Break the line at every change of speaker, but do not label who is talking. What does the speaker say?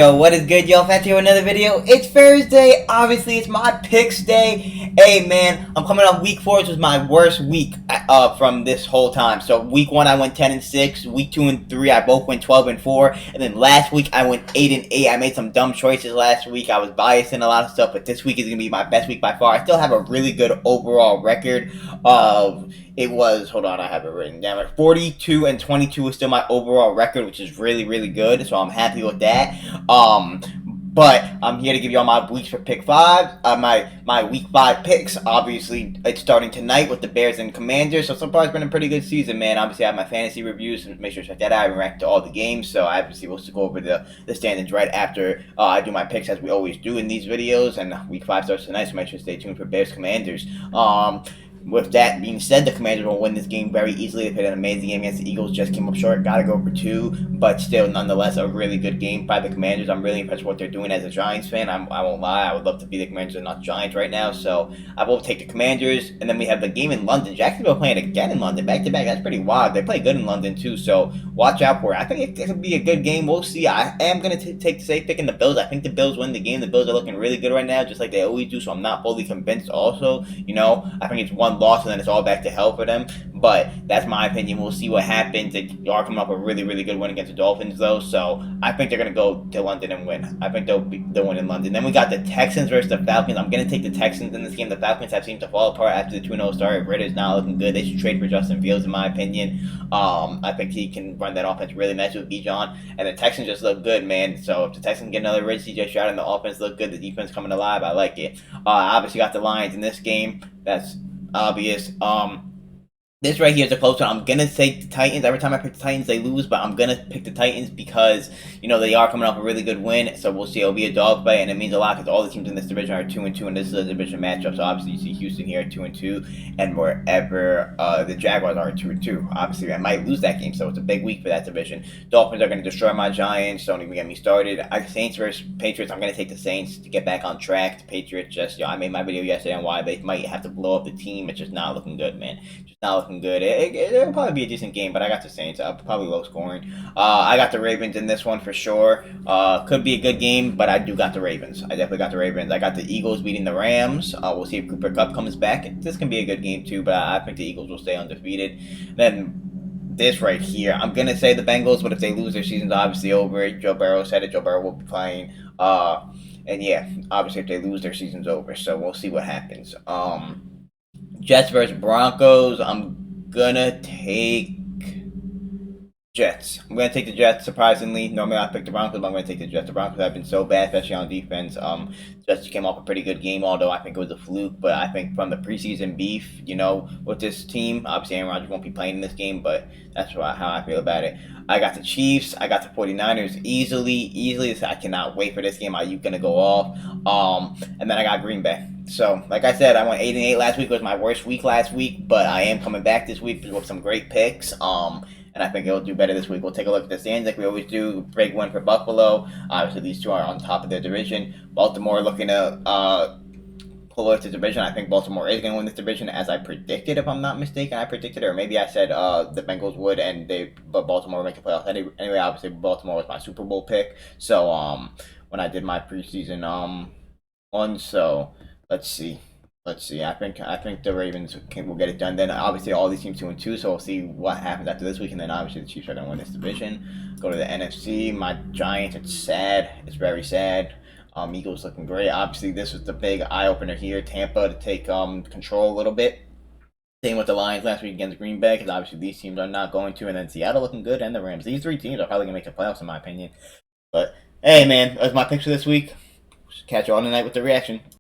Yo, what is good, y'all? Back to another video. It's Thursday. Obviously, it's my picks day. Hey, man, I'm coming off week 4, which was my worst week from this whole time. So, week 1, I went 10-6. Week 2 and 3, I both went 12-4. And then last week, I went 8-8. I made some dumb choices last week. I was biased in a lot of stuff, but this week is going to be my best week by far. I still have a really good overall record of... It was, hold on, I have it written down. 42-22 is still my overall record, which is really, really good. So I'm happy with that. But I'm here to give you all my weeks for pick 5. My week 5 picks. Obviously, it's starting tonight with the Bears and Commanders. So far, it's been a pretty good season, man. Obviously, I have my fantasy reviews, and make sure to check that out. I ranked all the games, so I obviously will go over the standings right after I do my picks, as we always do in these videos. And week 5 starts tonight, so make sure to stay tuned for Bears Commanders. With that being said, the Commanders will win this game very easily. They played an amazing game against the Eagles, just came up short, gotta go for 2, but still, nonetheless, a really good game by the Commanders. I'm really impressed with what they're doing as a Giants fan. I won't lie, I would love to be the Commanders and not Giants right now, so I will take the Commanders. And then we have the game in London. Jacksonville playing again in London, back-to-back. That's pretty wild. They play good in London, too, so watch out for it. I think it could be a good game. We'll see. I am going to take the safe pick in the Bills. I think the Bills win the game. The Bills are looking really good right now, just like they always do, so I'm not fully convinced also. I think it's one loss, and then it's all back to hell for them, but that's my opinion. We'll see what happens. They are coming up with a really, really good win against the Dolphins, though, so I think they're going to go to London and win. I think they'll win in London. Then we got the Texans versus the Falcons. I'm going to take the Texans in this game. The Falcons have seemed to fall apart after the 2-0 start. Ritter's not looking good. They should trade for Justin Fields, in my opinion. I think he can run that offense really nice with Bijan, and the Texans just look good, man. So if the Texans get another rich CJ Stroud and the offense look good, the defense coming alive, I like it. Obviously got the Lions in this game. That's obvious. This right here is a close one. I'm gonna take the Titans. Every time I pick the Titans, they lose, but I'm gonna pick the Titans because they are coming off a really good win. So we'll see. It'll be a dogfight, and it means a lot because all the teams in this division are 2-2, and this is a division matchup. So obviously, you see Houston here at 2-2, and wherever the Jaguars are at 2-2. Obviously, I might lose that game, so it's a big week for that division. Dolphins are gonna destroy my Giants. Don't even get me started. Saints versus Patriots. I'm gonna take the Saints to get back on track. The Patriots I made my video yesterday on why they might have to blow up the team. It's just not looking good, man. Just not looking good. It'll probably be a decent game, but I got the Saints. Probably low scoring. I got the Ravens in this one for sure. Could be a good game, but I do got the Ravens. I definitely got the Ravens. I got the Eagles beating the Rams. We'll see if Cooper Kupp comes back. This can be a good game too, but I think the Eagles will stay undefeated. Then this right here, I'm gonna say the Bengals, but if they lose, their season's obviously over. Joe Burrow said it. Joe Burrow will be playing. And yeah, obviously if they lose, their season's over. So we'll see what happens. Jets versus Broncos. I'm gonna take Jets. I'm gonna take the Jets, surprisingly. Normally I pick the Broncos, but I'm gonna take the Jets. The Broncos have been so bad, especially on defense. Jets came off a pretty good game, although I think it was a fluke. But I think from the preseason beef, with this team, obviously Aaron Rodgers won't be playing in this game, but that's how I feel about it. I got the Chiefs. I got the 49ers easily. I cannot wait for this game. Are you gonna go off? And then I got Green Bay. So, like I said, I went 8-8 last week. It was my worst week last week, but I am coming back this week with some great picks. And I think it'll do better this week. We'll take a look at the standings like we always do. Big win for Buffalo. Obviously, these two are on top of their division. Baltimore looking to pull out the division. I think Baltimore is going to win this division, as I predicted, if I'm not mistaken. I predicted, or maybe I said the Bengals would, but Baltimore would make the playoffs. Anyway, obviously, Baltimore was my Super Bowl pick. So, when I did my preseason one, so let's see. I think the Ravens will get it done. Then obviously all these teams 2-2, so we'll see what happens after this week. And then obviously the Chiefs are going to win this division. Go to the NFC. My Giants. It's sad. It's very sad. Eagles looking great. Obviously this was the big eye opener here. Tampa to take control a little bit. Same with the Lions last week against Green Bay, because obviously these teams are not going to. And then Seattle looking good, and the Rams. These three teams are probably going to make the playoffs in my opinion. But hey, man, that's my picks for this week. Catch you all tonight with the reaction.